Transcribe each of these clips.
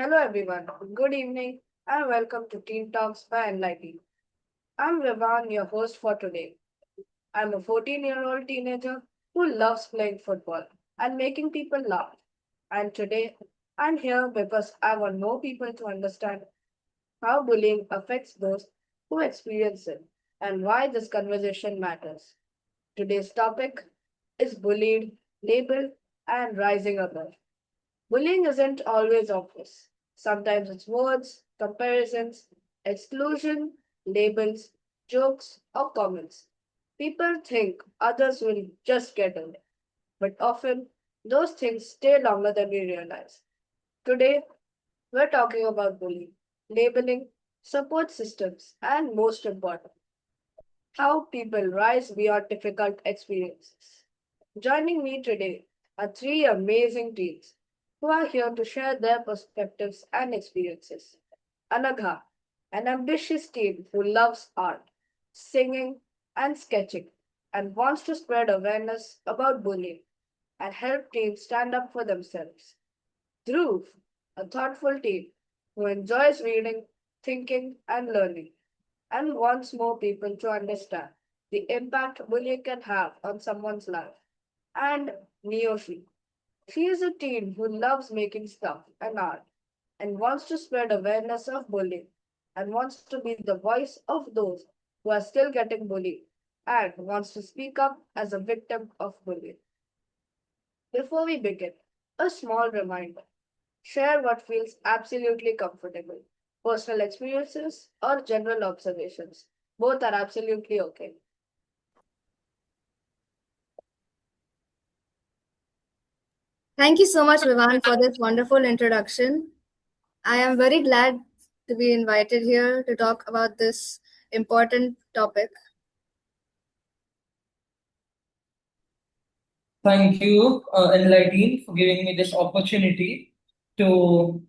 Hello everyone, good evening and welcome to Teen Talks by Enlighteen. I'm Vivan, your host for today. I'm a 14-year-old teenager who loves playing football and making people laugh. And today I'm here because I want more people to understand how bullying affects those who experience it and why this conversation matters. Today's topic is bullied, labeled, and rising above. Bullying isn't always obvious. Sometimes it's words, comparisons, exclusion, labels, jokes, or comments. People think others will just get away, but often those things stay longer than we realize. Today, we're talking about bullying, labeling, support systems, and most important, how people rise beyond difficult experiences. Joining me today are three amazing teens who are here to share their perspectives and experiences. Anagha, an ambitious teen who loves art, singing, and sketching, and wants to spread awareness about bullying and help teens stand up for themselves. Dhruv, a thoughtful teen who enjoys reading, thinking, and learning, and wants more people to understand the impact bullying can have on someone's life. And Neoshi. She is a teen who loves making stuff and art and wants to spread awareness of bullying and wants to be the voice of those who are still getting bullied and wants to speak up as a victim of bullying. Before we begin, a small reminder. Share what feels absolutely comfortable. Personal experiences or general observations. Both are absolutely okay. Thank you so much, Vivan, for this wonderful introduction. I am very glad to be invited here to talk about this important topic. Thank you, Enlighteen, for giving me this opportunity to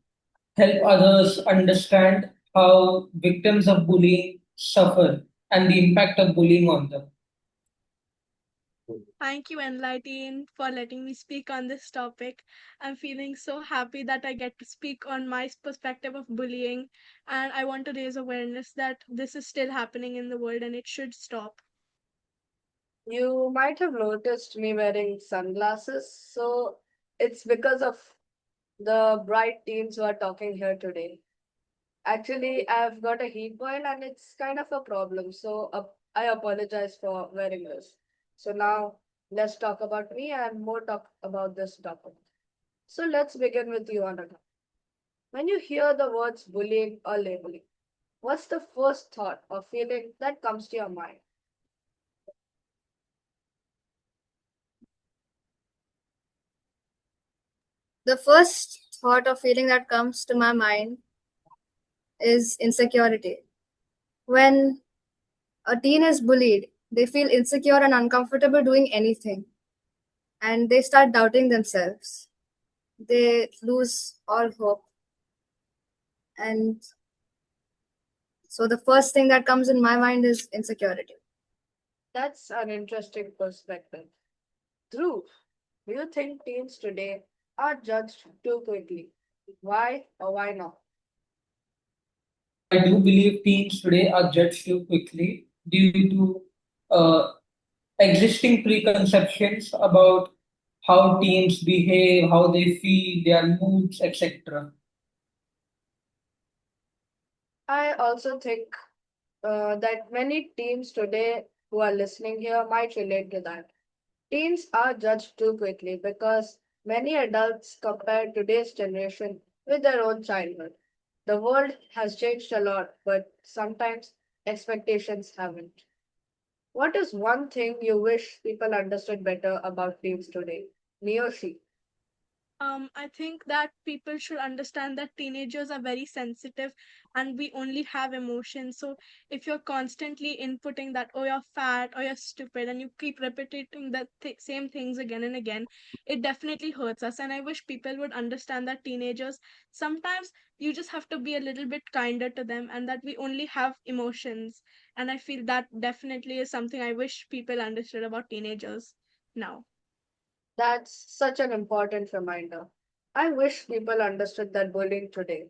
help others understand how victims of bullying suffer and the impact of bullying on them. Thank you, Enlighteen, for letting me speak on this topic. I'm feeling so happy that I get to speak on my perspective of bullying, and I want to raise awareness that this is still happening in the world and it should stop. You might have noticed me wearing sunglasses, so it's because of the bright teens who are talking here today. Actually, I've got a heat boil and it's kind of a problem, so I apologize for wearing this. So now let's talk about me and more talk about this topic. So let's begin with you, Anaka. When you hear the words bullying or labeling, what's the first thought or feeling that comes to your mind? The first thought or feeling that comes to my mind is insecurity. When a teen is bullied, they feel insecure and uncomfortable doing anything, and they start doubting themselves. They lose all hope. And so the first thing that comes in my mind is insecurity. That's an interesting perspective. Dhruv, do you think teens today are judged too quickly? Why or why not? I do believe teens today are judged too quickly due to uh, existing preconceptions about how teens behave, how they feel, their moods, etc. I also think that many teens today who are listening here might relate to that. Teens are judged too quickly because many adults compare today's generation with their own childhood. The world has changed a lot, but sometimes expectations haven't. What is one thing you wish people understood better about teens today? Miyoshi. I think that people should understand that teenagers are very sensitive and we only have emotions. So if you're constantly inputting that, oh, you're fat or you're stupid, and you keep repeating the same things again and again, it definitely hurts us. And I wish people would understand that teenagers, sometimes you just have to be a little bit kinder to them and that we only have emotions. And I feel that definitely is something I wish people understood about teenagers now. That's such an important reminder. I wish people understood that bullying today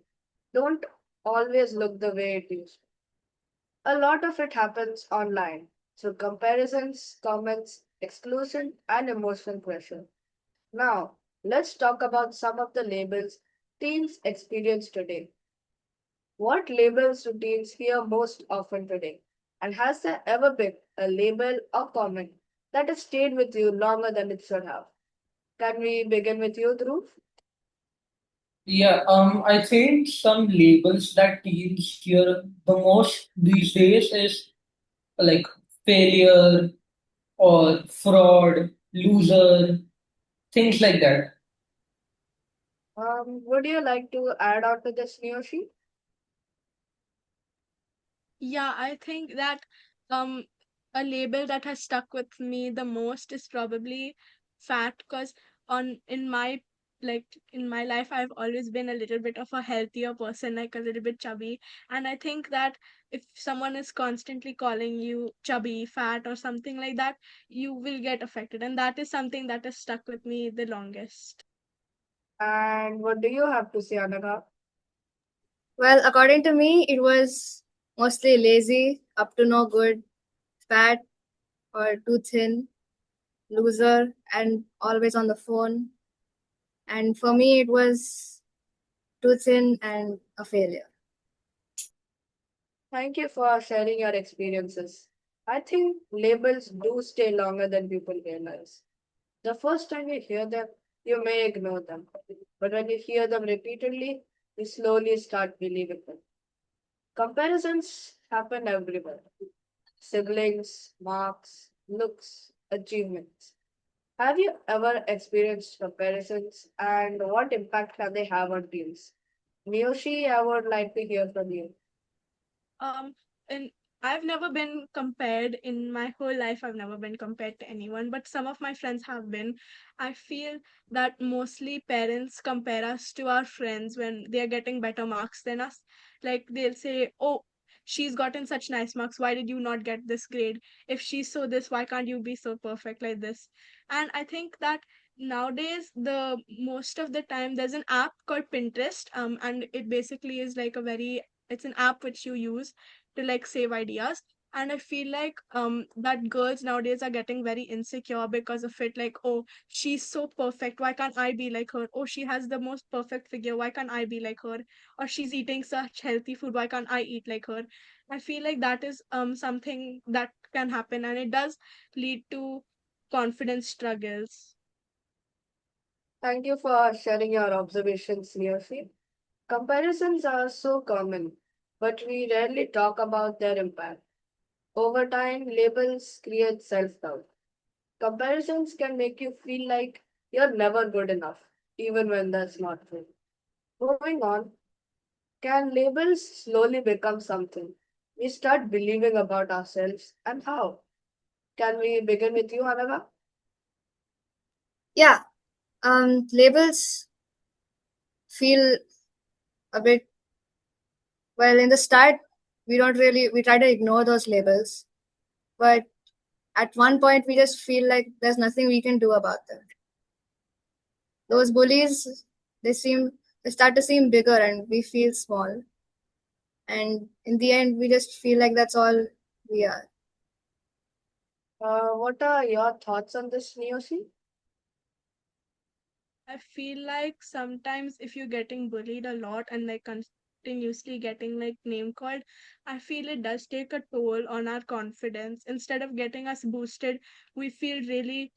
don't always look the way it used. A lot of it happens online through comparisons, comments, exclusion, and emotional pressure. Now, let's talk about some of the labels teens experience today. What labels do teens hear most often today? And has there ever been a label or comment that has stayed with you longer than it should have? Can we begin with you, Dhruv? Yeah, I think some labels that teens hear the most these days is like failure or fraud, loser, things like that. Would you like to add on to this, Miyoshi? Yeah, I think that um a label that has stuck with me the most is probably fat, because on in my life I've always been a little bit of a healthier person, like a little bit chubby. And I think that if someone is constantly calling you chubby, fat, or something like that, you will get affected. And that is something that has stuck with me the longest. And what do you have to say, Anaga? Well, according to me, it was mostly lazy, up to no good, fat, or too thin, loser, and always on the phone. And for me, it was too thin and a failure. Thank you for sharing your experiences. I think labels do stay longer than people realize. The first time you hear them, you may ignore them. But when you hear them repeatedly, you slowly start believing them. Comparisons happen everywhere: siblings, marks, looks, achievements. Have you ever experienced comparisons and what impact can they have on teens? Miyoshi, I would like to hear from you. Um, and I've never been compared in my whole life. I've never been compared to anyone, but some of my friends have been. I feel that mostly parents compare us to our friends when they're getting better marks than us. Like they'll say, "Oh, she's gotten such nice marks. Why did you not get this grade? If she's so this, why can't you be so perfect like this?" And I think that nowadays the most of the time there's an app called Pinterest, and it basically is like a very it's an app which you use to like save ideas. And I feel like that girls nowadays are getting very insecure because of it, like, oh, she's so perfect, why can't I be like her? Oh, she has the most perfect figure, why can't I be like her? Or she's eating such healthy food, why can't I eat like her? I feel like that is something that can happen, and it does lead to confidence struggles. Thank you for sharing your observations, Miyoshi. Comparisons are so common, but we rarely talk about their impact. Over time, labels create self doubt. Comparisons can make you feel like you're never good enough, even when that's not true. Moving on, can labels slowly become something we start believing about ourselves, and how? Can we begin with you, Anaga? Yeah, labels feel a bit, well, in the start, we try to ignore those labels. But at one point, we just feel like there's nothing we can do about them. Those bullies, they seem, they start to seem bigger and we feel small. And in the end, we just feel like that's all we are. What are your thoughts on this, Niyoshi? I feel like sometimes if you're getting bullied a lot and like continuously getting like name called, I feel it does take a toll on our confidence. Instead of getting us boosted, we feel really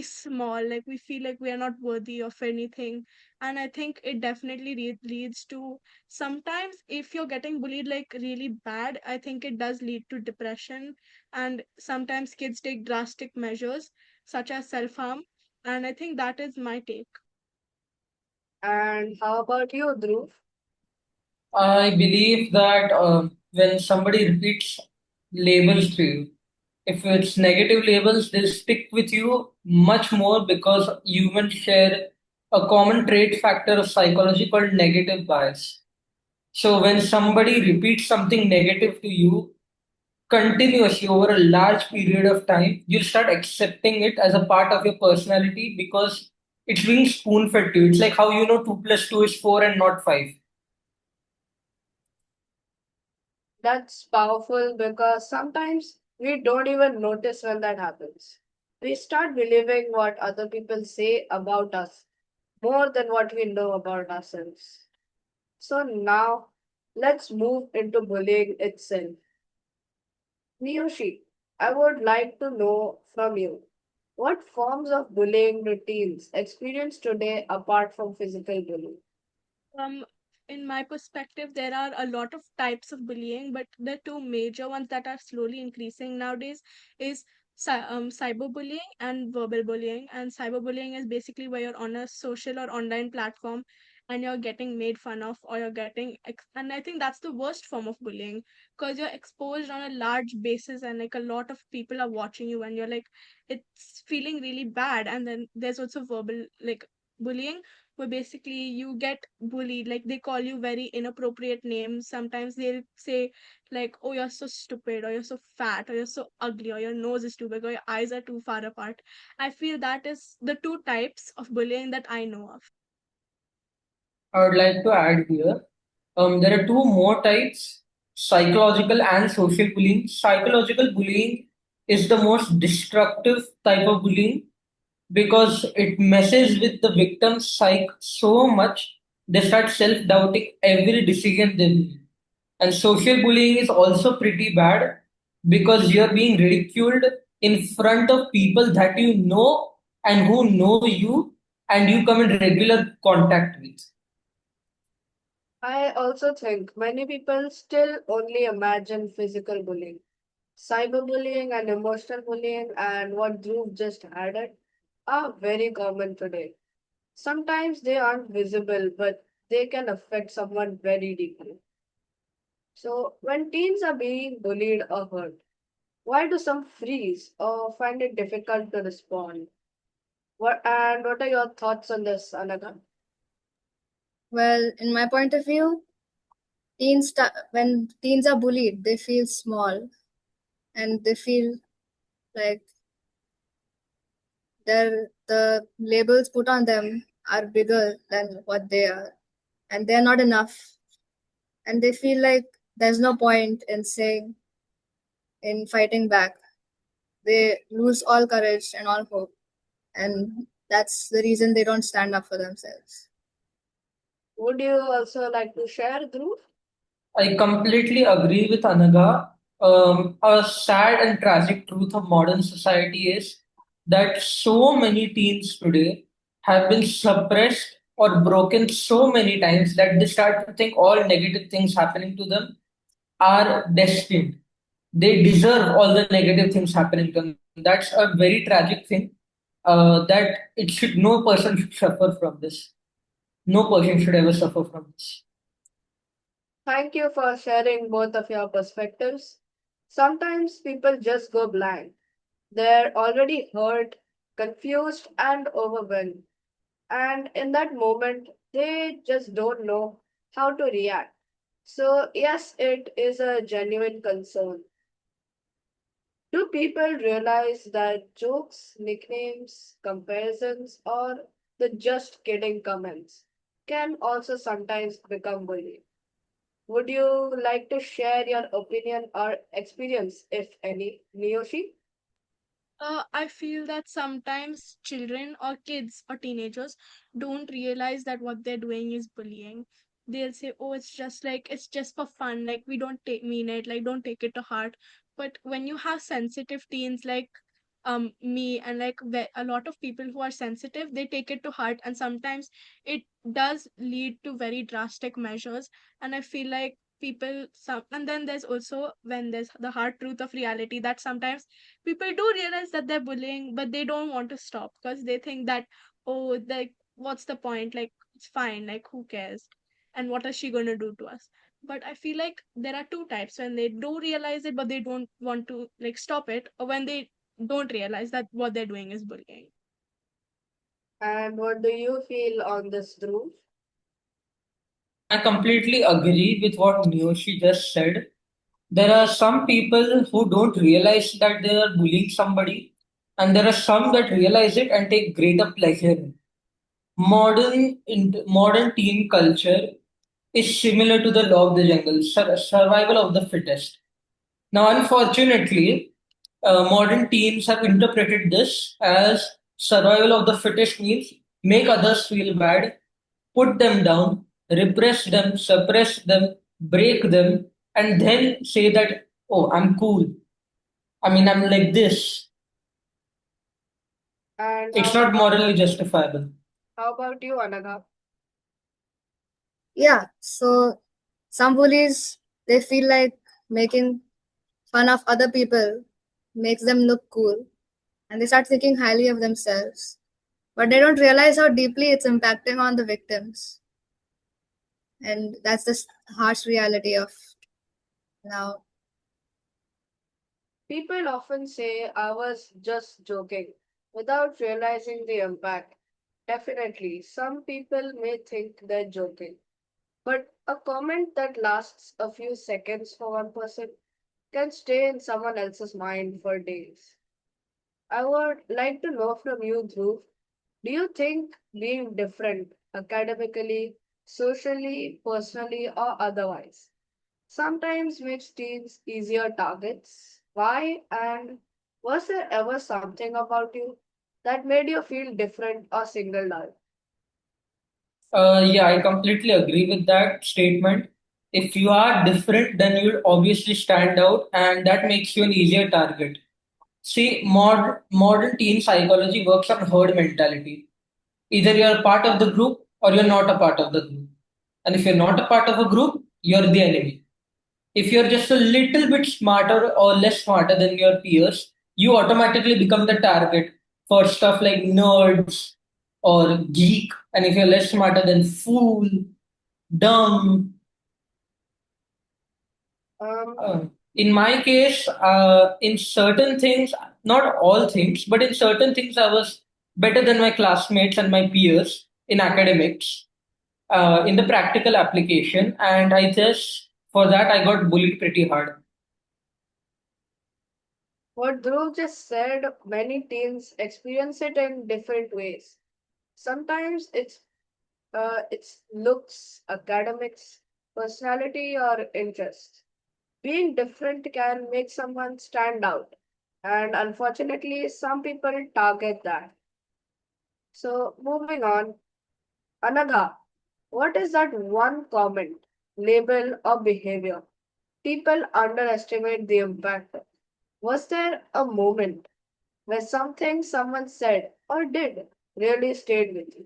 small, like we feel like we are not worthy of anything. And I think it definitely leads to, sometimes if you're getting bullied like really bad, I think it does lead to depression. And sometimes kids take drastic measures such as self-harm, and I think that is my take. And how about you, Dhruv? I believe that when somebody repeats labels to you, if it's negative labels, they'll stick with you much more because humans share a common trait factor of psychology called negative bias. So when somebody repeats something negative to you continuously over a large period of time, you'll start accepting it as a part of your personality because It's being spoon fed to you. It's like how you know 2 plus 2 is 4 and not 5. That's powerful because sometimes we don't even notice when that happens. We start believing what other people say about us more than what we know about ourselves. So now let's move into bullying itself. Miyoshi, I would like to know from you what forms of bullying routines experience today apart from physical bullying? Um, in my perspective, there are a lot of types of bullying, but the two major ones that are slowly increasing nowadays is cyberbullying and verbal bullying. And cyberbullying is basically where you're on a social or online platform and you're getting made fun of, or you're getting, and I think that's the worst form of bullying because you're exposed on a large basis and like a lot of people are watching you and you're like, it's feeling really bad. And then there's also verbal like bullying where basically you get bullied, like they call you very inappropriate names. Sometimes they'll say like, oh, you're so stupid, or you're so fat, or you're so ugly, or your nose is too big, or your eyes are too far apart. I feel that is the two types of bullying that I know of. I would like to add here. There are two more types, psychological and social bullying. Psychological bullying is the most destructive type of bullying because it messes with the victim's psyche so much they start self doubting every decision they make. And social bullying is also pretty bad because you're being ridiculed in front of people that you know and who know you and you come in regular contact with. I also think many people still only imagine physical bullying. Cyberbullying and emotional bullying and what Dhruv just added are very common today. Sometimes they aren't visible, but they can affect someone very deeply. So, when teens are being bullied or hurt, why do some freeze or find it difficult to respond? What are your thoughts on this, Anaga? Well, in my point of view, when teens are bullied, they feel small and they feel like the labels put on them are bigger than what they are, and they're not enough, and they feel like there's no point in saying in fighting back. They lose all courage and all hope, and that's the reason they don't stand up for themselves. Would you also like to share, Dhruv? I completely agree with Anaga. A sad and tragic truth of modern society is that so many teens today have been suppressed or broken so many times that they start to think all negative things happening to them are destined. They deserve all the negative things happening to them. That's a very tragic thing. That it should no person should suffer from this. No person should ever suffer from this. Thank you for sharing both of your perspectives. Sometimes people just go blank. They're already hurt, confused, and overwhelmed. And in that moment, they just don't know how to react. So, yes, it is a genuine concern. Do people realize that jokes, nicknames, comparisons, or the just kidding comments can also sometimes become bullying? Would you like to share your opinion or experience, if any, Miyoshi? I feel that sometimes children or kids or teenagers don't realize that what they're doing is bullying. They'll say, "Oh, it's just for fun. Like we don't take mean it. Like don't take it to heart." But when you have sensitive teens like me and like a lot of people who are sensitive, they take it to heart, and sometimes it does lead to very drastic measures. And I feel like and then there's also when there's the hard truth of reality that sometimes people do realize that they're bullying, but they don't want to stop because they think that, oh, like, what's the point? Like, it's fine. Like, who cares? And what is she going to do to us? But I feel like there are two types when they do realize it, but they don't want to like stop it, or when they don't realize that what they're doing is bullying. And what do you feel on this, Dhruv? I completely agree with what Niyoshi just said. There are some people who don't realize that they are bullying somebody, and there are some that realize it and take greater pleasure in it. Modern teen culture is similar to the law of the jungle, survival of the fittest. Now, unfortunately, modern teens have interpreted this as survival of the fittest means make others feel bad, put them down, repress them, suppress them, break them, and then say that, oh, I'm cool. I mean, I'm like this. And It's not morally justifiable. how about you, Anaga? Yeah, so some bullies, they feel like making fun of other people makes them look cool, and they start thinking highly of themselves. But they don't realize how deeply it's impacting on the victims. And that's the harsh reality of now. People often say I was just joking without realizing the impact. Definitely, some people may think they're joking, but a comment that lasts a few seconds for one person can stay in someone else's mind for days. I would like to know from you, Dhruv, do you think being different academically, socially, personally, or otherwise sometimes makes teens easier targets? Why? And was there ever something about you that made you feel different or singled out? Yeah, I completely agree with that statement. If you are different, then you'll obviously stand out, and that makes you an easier target. See, modern teen psychology works on herd mentality. Either you're a part of the group or you're not a part of the group. And if you're not a part of a group, you're the enemy. If you're just a little bit smarter or less smarter than your peers, you automatically become the target for stuff like nerds or geek. And if you're less smarter than fool, dumb. Um, In my case, in certain things, not all things, but in certain things, I was better than my classmates and my peers in academics, in the practical application. And I just, for that, I got bullied pretty hard. what Dhruv just said, many teens experience it in different ways. Sometimes it's looks, academics, personality, or interest. Being different can make someone stand out, and unfortunately, some people target that. So, moving on, Anaga, what is that one comment, label, or behavior people underestimate the impact of? Was there a moment where something someone said or did really stayed with you?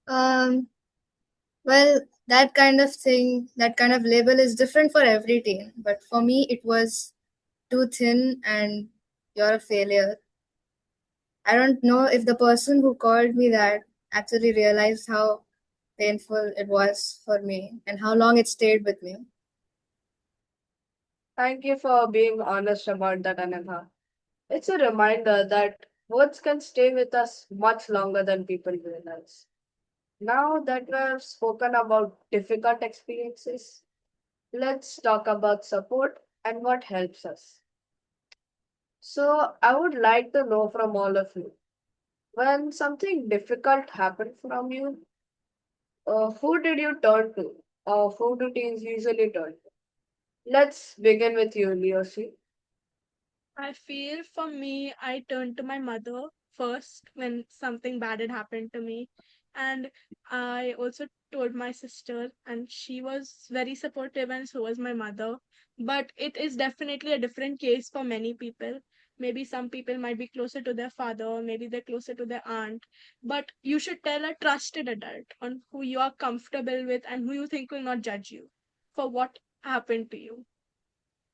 Um, well, that kind of thing, that kind of label is different for every teen. But for me, it was too thin and you're a failure. I don't know if the person who called me that actually realized how painful it was for me and how long it stayed with me. Thank you for being honest about that, Anaga. It's a reminder that words can stay with us much longer than people realize. Now that we've spoken about difficult experiences, let's talk about support and what helps us. So, I would like to know from all of you when something difficult happened from you, who did you turn to? Or who do teens usually turn to? Let's begin with you, Leoshi. I feel for me, I turned to my mother first when something bad had happened to me. And I also told my sister, and she was very supportive, and so was my mother. But it is definitely a different case for many people. Maybe some people might be closer to their father, maybe they're closer to their aunt. But you should tell a trusted adult on who you are comfortable with and who you think will not judge you for what happened to you.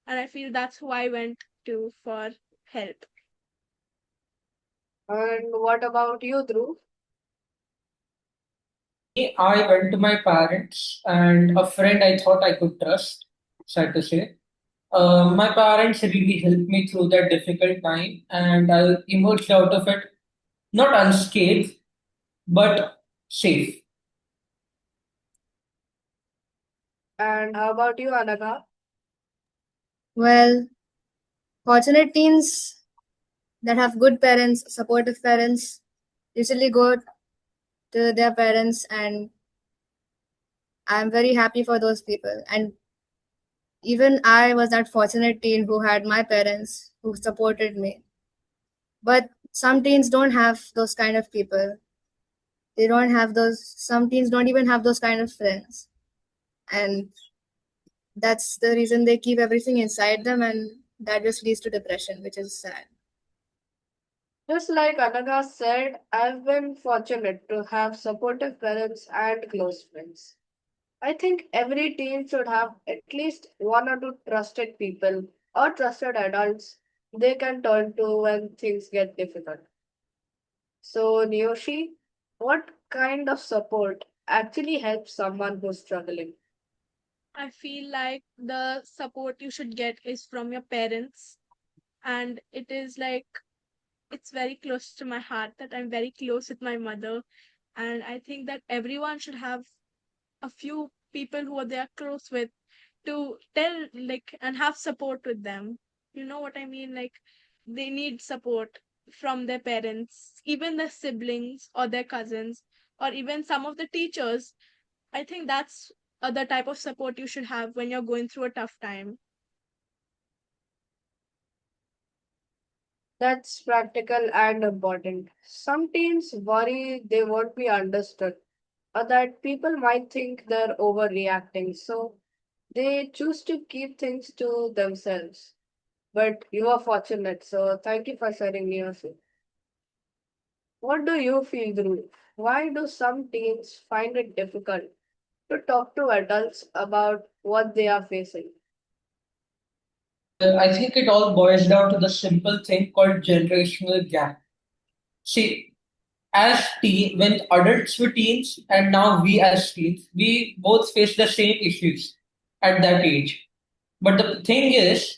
And I feel that's who I went to for help. And what about you, Dhruv? Me, I went to my parents and a friend I thought I could trust, sad to say. My parents really helped me through that difficult time, and I emerged out of it not unscathed, but safe. And how about you, Anaga? Well, fortunate teens that have good parents, supportive parents, usually go to their parents, and I'm very happy for those people. And even I was that fortunate teen who had my parents who supported me. But some teens don't have those kind of people. They don't have those, some teens don't even have those kind of friends. And that's the reason they keep everything inside them, and that just leads to depression, which is sad. Just like Anaga said, I've been fortunate to have supportive parents and close friends. I think every teen should have at least one or two trusted people or trusted adults they can turn to when things get difficult. So, Niyoshi, what kind of support actually helps someone who's struggling? I feel like the support you should get is from your parents, and it is like it's very close to my heart that I'm very close with my mother, and I think that everyone should have a few people who they are close with to tell like and have support with them. You know what I mean? Like they need support from their parents, even their siblings or their cousins, or even some of the teachers. I think that's the type of support you should have when you're going through a tough time. That's practical and important. Some teens worry they won't be understood or that people might think they're overreacting, so they choose to keep things to themselves. But you are fortunate, so thank you for sharing yours. What do you feel, Dhruv? Why do some teens find it difficult to talk to adults about what they are facing? Well, I think it all boils down to the simple thing called generational gap. See, when adults were teens and now we as teens, we both face the same issues at that age. But the thing is,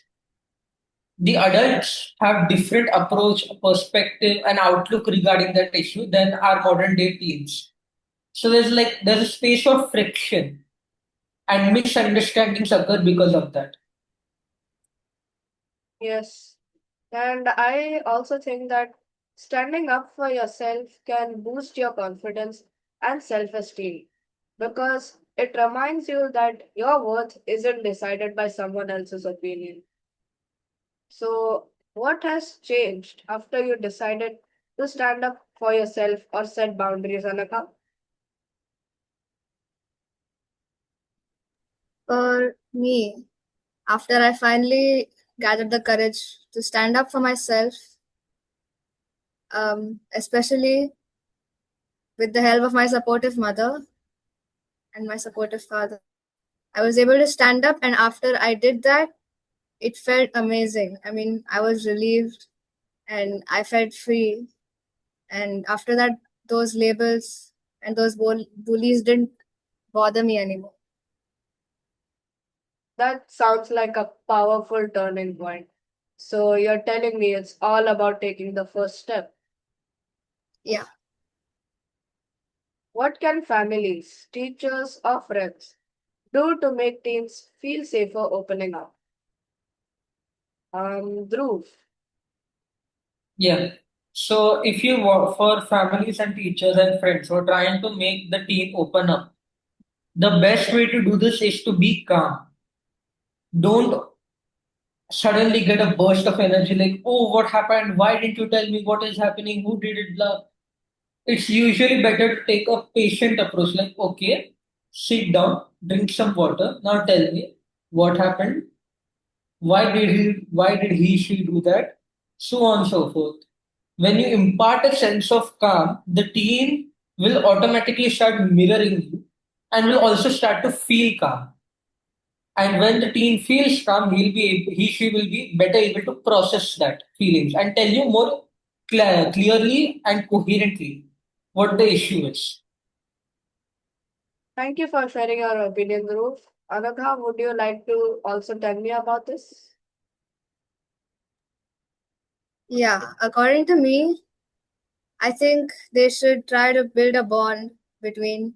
the adults have different approach, perspective, and outlook regarding that issue than our modern day teens. So there's a space of friction and misunderstandings occur because of that. Yes. And I also think that standing up for yourself can boost your confidence and self esteem because it reminds you that your worth isn't decided by someone else's opinion. So, what has changed after you decided to stand up for yourself or set boundaries, Anaka? For me, after I finally gathered the courage to stand up for myself, especially with the help of my supportive mother and my supportive father, I was able to stand up, and after I did that, it felt amazing. I mean, I was relieved and I felt free. And after that, those labels and those bullies didn't bother me anymore. That sounds like a powerful turning point. So, you're telling me it's all about taking the first step. Yeah. What can families, teachers, or friends do to make teens feel safer opening up? Dhruv, Yeah. So if you work for families and teachers and friends who are trying to make the teen open up, the best way to do this is to be calm. Don't suddenly get a burst of energy like, oh, what happened? Why didn't you tell me what is happening? Who did it? Blah. It's usually better to take a patient approach, like, okay, sit down, drink some water. Now tell me what happened. She do that? So on and so forth. When you impart a sense of calm, the teen will automatically start mirroring you and will also start to feel calm. And when the teen feels calm, she will be better able to process that feelings and tell you more clearly and coherently what the issue is. thank you for sharing your opinion, Dhruv. Anagha, would you like to also tell me about this? Yeah. According to me, I think they should try to build a bond between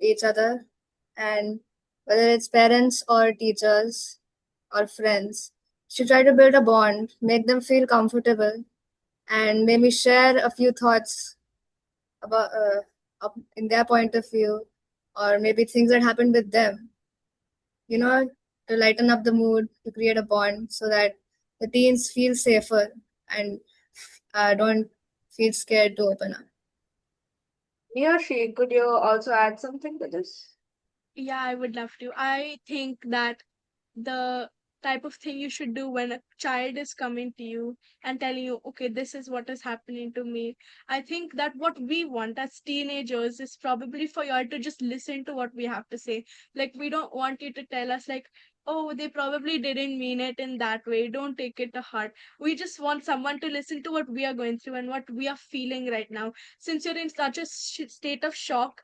each other, and whether it's parents or teachers or friends, should try to build a bond, make them feel comfortable, and maybe share a few thoughts about in their point of view, or maybe things that happened with them, you know, to lighten up the mood, to create a bond so that the teens feel safer and don't feel scared to open up. Miyoshi, could you also add something to this? Yeah, I would love to. I think that the type of thing you should do when a child is coming to you and telling you, okay, this is what is happening to me. I think that what we want as teenagers is probably for you all to just listen to what we have to say. Like, we don't want you to tell us, like, oh, they probably didn't mean it in that way. Don't take it to heart. We just want someone to listen to what we are going through and what we are feeling right now. Since you're in such a state of shock,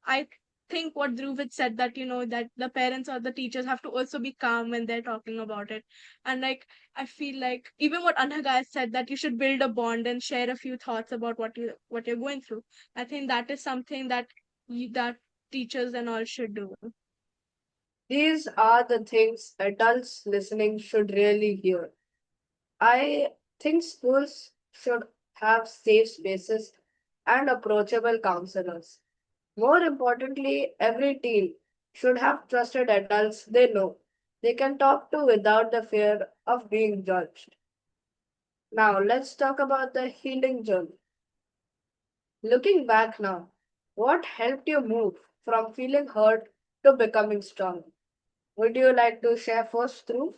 I think what Dhruv had said, that that the parents or the teachers have to also be calm when they're talking about it. And like, I feel like even what Anagha has said, that you should build a bond and share a few thoughts about what you're going through. I think that is something that teachers and all should do. These are the things adults listening should really hear. I think schools should have safe spaces and approachable counselors. More importantly, every teen should have trusted adults they know they can talk to without the fear of being judged. Now, let's talk about the healing journey. Looking back now, what helped you move from feeling hurt to becoming strong? Would you like to share first through?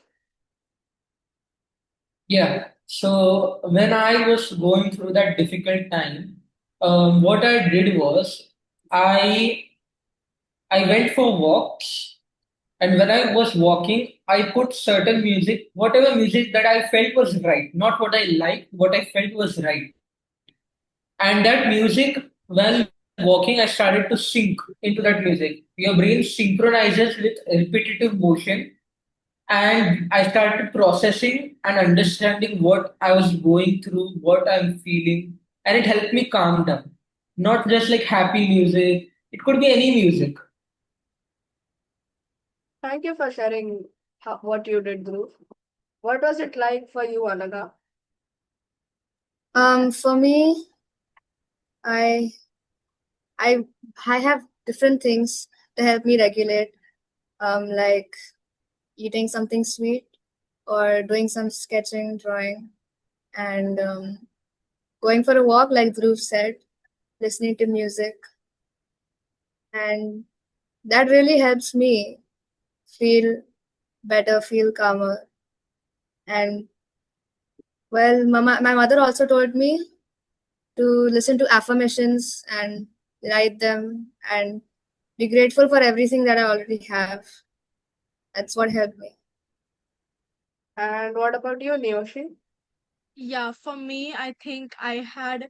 Yeah. So when I was going through that difficult time, what I did was I I went for walks, and when I was walking, I put certain music, whatever music that I felt was right, not what I liked, what I felt was right. And that music, while walking, I started to sync into that music. Your brain synchronizes with repetitive motion, and I started processing and understanding what I was going through, what I'm feeling, and it helped me calm down. Not just like happy music, it could be any music. Thank you for sharing what you did, Dhruv. What was it like for you, Anaga? For me, I I I have different things to help me regulate, like eating something sweet or doing some sketching, drawing, and going for a walk, like Dhruv said, listening to music, and that really helps me feel better, feel calmer. And well, my mother also told me to listen to affirmations and write them and be grateful for everything that I already have. That's what helped me. And what about you, Niyoshi? Yeah, for me, I think I had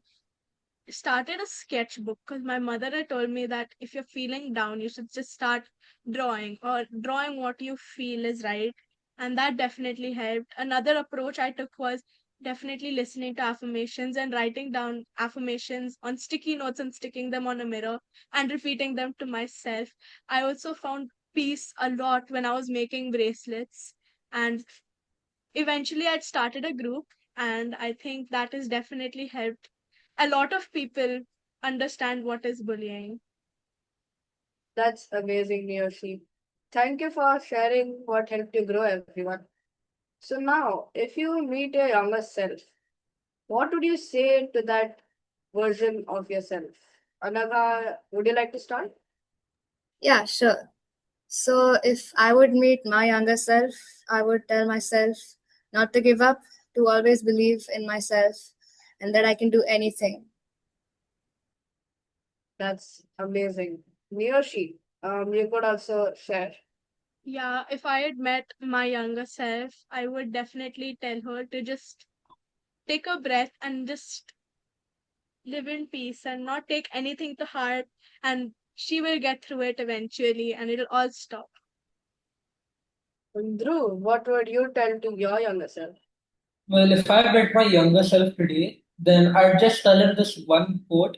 started a sketchbook because my mother had told me that if you're feeling down, you should just start drawing, or drawing what you feel is right. And that definitely helped. Another approach I took was definitely listening to affirmations and writing down affirmations on sticky notes and sticking them on a mirror and repeating them to myself. I also found peace a lot when I was making bracelets. And eventually I'd started a group, and I think that has definitely helped a lot of people understand what is bullying. That's amazing, Niyoshi. Thank you for sharing what helped you grow, everyone. So now, if you meet your younger self, what would you say to that version of yourself? Anaga, would you like to start? Yeah, sure. So if I would meet my younger self, I would tell myself not to give up, to always believe in myself, and that I can do anything. That's amazing. Niyoshi, you could also share. Yeah, if I had met my younger self, I would definitely tell her to just take a breath and just live in peace and not take anything to heart, and she will get through it eventually and it'll all stop. And Dhruv, what would you tell to your younger self? Well, if I met my younger self today, then I'd just tell him this one quote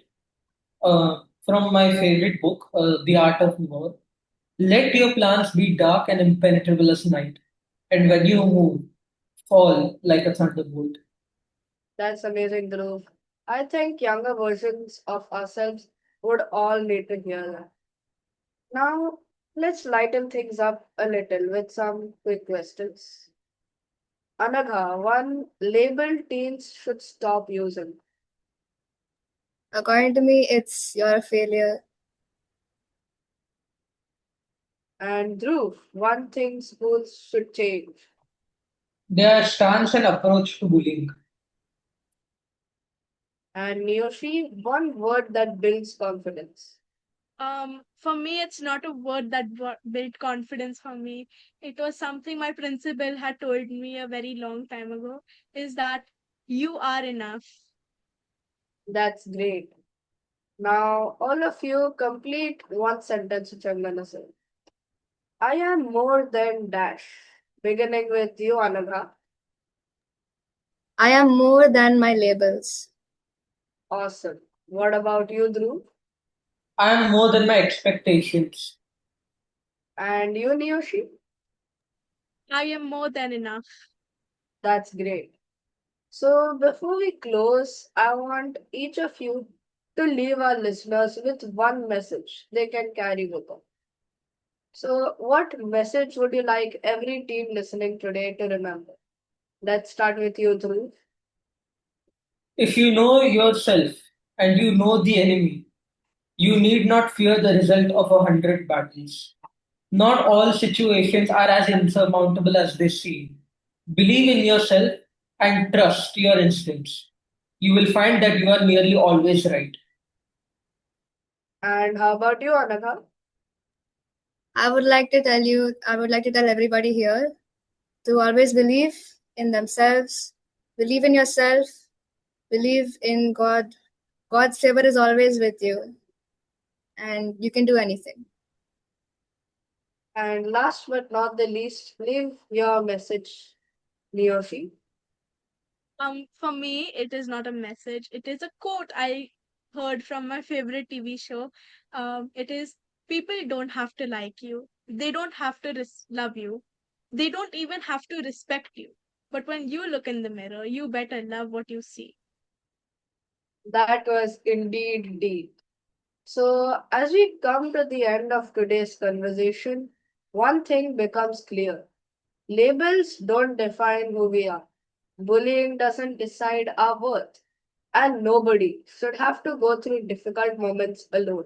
from my favorite book, The Art of War. Let your plans be dark and impenetrable as night, and when you move, fall like a thunderbolt. That's amazing, Dhruv. I think younger versions of ourselves would all need to hear that. Now, let's lighten things up a little with some quick questions. Anagha, one label teens should stop using. According to me, it's you're a failure. And Dhruv, one thing schools should change. Their stance and approach to bullying. And Niyoshi, one word that builds confidence. For me, it's not a word that built confidence for me. It was something my principal had told me a very long time ago, is that you are enough. That's great. Now, all of you complete one sentence which I'm gonna say. I am more than dash. Beginning with you, Anagha. I am more than my labels. Awesome. What about you, Dhruv? I am more than my expectations. And you, Niyoshi? I am more than enough. That's great. So, before we close, I want each of you to leave our listeners with one message they can carry with them. So, what message would you like every teen listening today to remember? Let's start with you, Dhruv. If you know yourself and you know the enemy, you need not fear the result of 100 battles. Not all situations are as insurmountable as they seem. Believe in yourself and trust your instincts. You will find that you are nearly always right. And how about you, Anagha? I would like to tell everybody here to always believe in themselves, believe in yourself, believe in God. God's favor is always with you, and you can do anything. And last but not the least, leave your message, Niyoshi. For me, it is not a message. It is a quote I heard from my favorite TV show. It is, people don't have to like you. They don't have to love you. They don't even have to respect you. But when you look in the mirror, you better love what you see. That was indeed deep. So, as we come to the end of today's conversation, one thing becomes clear. Labels don't define who we are. Bullying doesn't decide our worth. And nobody should have to go through difficult moments alone.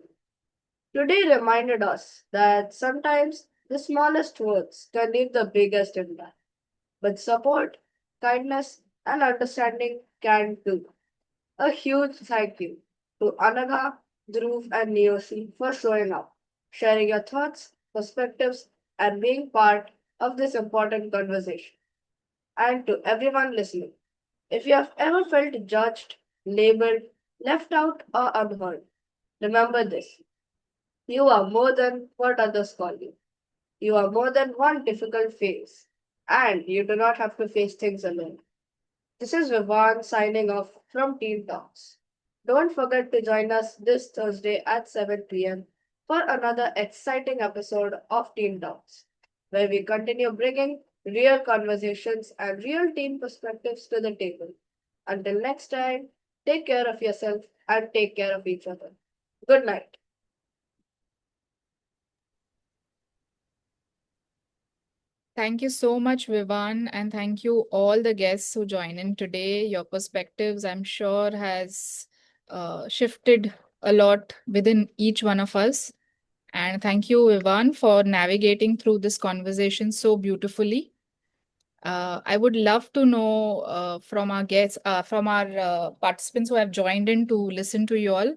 Today reminded us that sometimes the smallest words can leave the biggest impact. But support, kindness, and understanding can too. A huge thank you to Anaga, Dhruv, and Neosi for showing up, sharing your thoughts, perspectives, and being part of this important conversation. And to everyone listening, if you have ever felt judged, labeled, left out, or unheard, remember this: you are more than what others call you. You are more than one difficult phase, and you do not have to face things alone. This is Vivan signing off from Teen Talks. Don't forget to join us this Thursday at 7 p.m. for another exciting episode of Teen Talks, where we continue bringing real conversations and real teen perspectives to the table. Until next time, take care of yourself and take care of each other. Good night. Thank you so much, Vivan, and thank you all the guests who join in today. Your perspectives, I'm sure, has shifted a lot within each one of us. And thank you, Vivan, for navigating through this conversation so beautifully. I would love to know from our guests, from our participants who have joined in to listen to you all.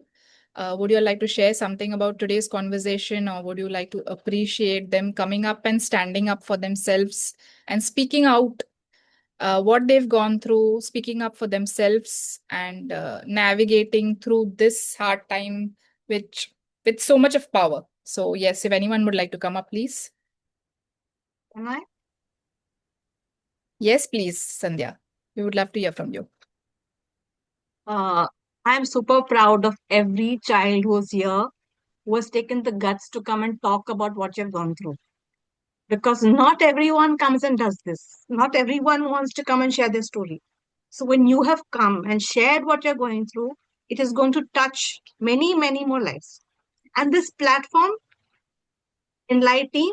Would you like to share something about today's conversation, or would you like to appreciate them coming up and standing up for themselves and speaking out what they've gone through, speaking up for themselves, and navigating through this hard time, which with so much of power? So, yes, if anyone would like to come up, please. Am I? Yes, please, Sandhya. We would love to hear from you. Uh, I'm super proud of every child who's here, who has taken the guts to come and talk about what you've gone through. Because not everyone comes and does this. Not everyone wants to come and share their story. So when you have come and shared what you're going through, it is going to touch many, many more lives. And this platform, Enlighteen,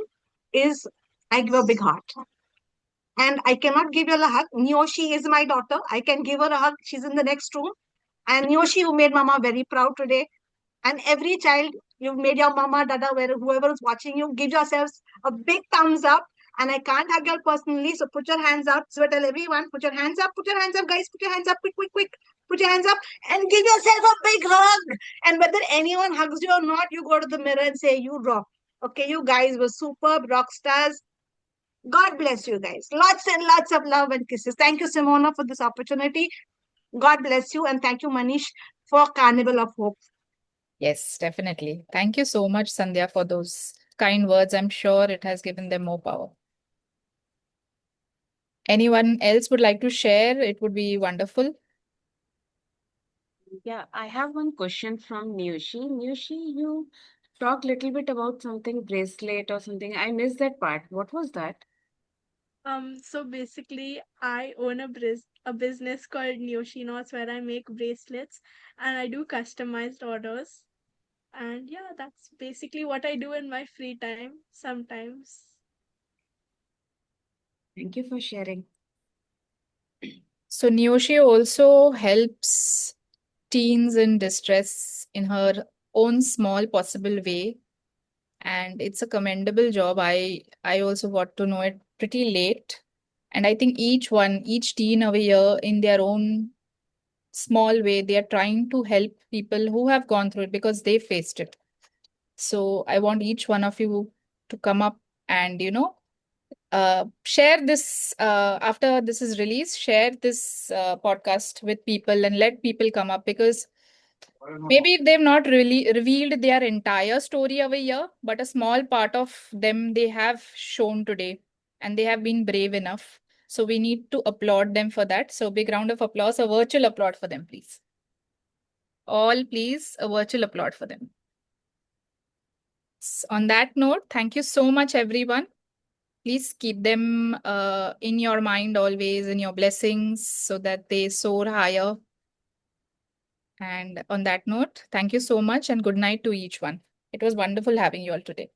is, I give a big heart. And I cannot give you a hug. Nyoshi is my daughter. I can give her a hug. She's in the next room. And Nyoshi, who made Mama very proud today. And every child, you've made your mama, dada, whoever is watching you, give yourselves a big thumbs up. And I can't hug you personally, so put your hands up. So I tell everyone, put your hands up, guys, put your hands up, quick, quick, quick. Put your hands up and give yourself a big hug. And whether anyone hugs you or not, you go to the mirror and say, you rock. Okay, you guys were superb rock stars. God bless you guys. Lots and lots of love and kisses. Thank you, Simona, for this opportunity. God bless you. And thank you, Manish, for Carnival of Hope. Yes, definitely. Thank you so much, Sandhya, for those kind words. I'm sure it has given them more power. Anyone else would like to share? It would be wonderful. Yeah, I have one question from Nyushi. Nyushi, you talked a little bit about something bracelet or something. I missed that part. What was that? So basically, I own a business called Knots where I make bracelets and I do customized orders. And yeah, that's basically what I do in my free time sometimes. Thank you for sharing. So Nyoshi also helps teens in distress in her own small possible way. And it's a commendable job. I also got to know it pretty late. And I think each teen over here in their own small way, they are trying to help people who have gone through it because they faced it. So I want each one of you to come up and, share this after this is released, share this podcast with people and let people come up because maybe they've not really revealed their entire story over here, but a small part of them they have shown today and they have been brave enough. So we need to applaud them for that. So big round of applause, a virtual applaud for them, please. All, please, a virtual applaud for them. On that note, thank you so much, everyone. Please keep them in your mind always, in your blessings, so that they soar higher. And on that note, thank you so much and good night to each one. It was wonderful having you all today.